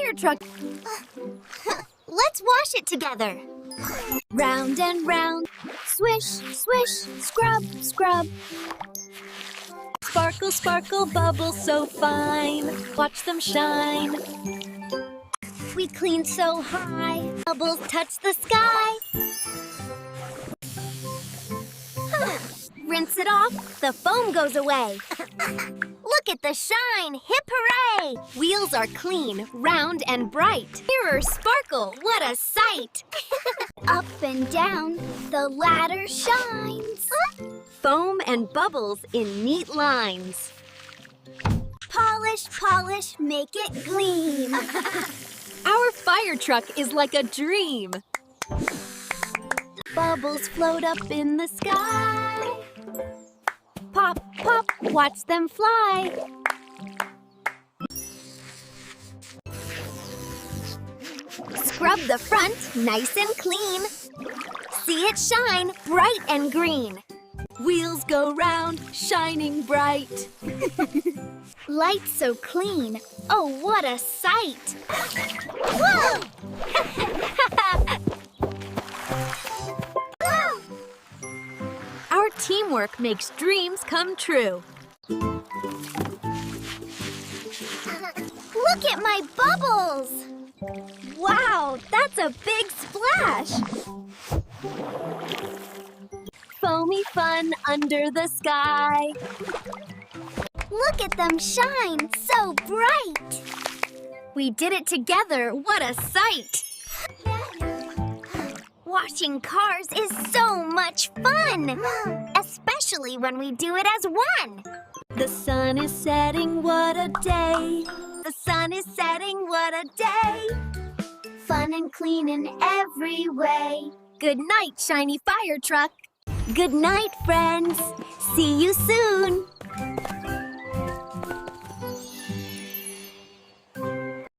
fire truck. Let's wash it together. Round and round, swish, swish, scrub, scrub. Sparkle, sparkle, bubbles so fine. Watch them shine. We clean so high, bubbles touch the sky. Rinse it off, the foam goes away. Look at the shine, hip hooray! Wheels are clean, round and bright. Mirrors sparkle, what a sight! Up and down, the ladder shines. Foam and bubbles in neat lines. Polish, polish, make it gleam. Our fire truck is like a dream. Bubbles float up in the sky. Pop, pop, watch them fly. Scrub the front nice and clean. See it shine bright and green. Wheels go round, shining bright. Lights so clean. Oh, what a sight! Whoa! Our teamwork makes dreams come true. Look at my bubbles! Wow, that's a big splash! Foamy fun under the sky. Look at them shine so bright! We did it together, what a sight! Washing cars is so much fun! Especially when we do it as one! The sun is setting, what a day! The sun is setting, what a day! Fun and clean in every way. Good night, shiny fire truck! Good night, friends! See you soon!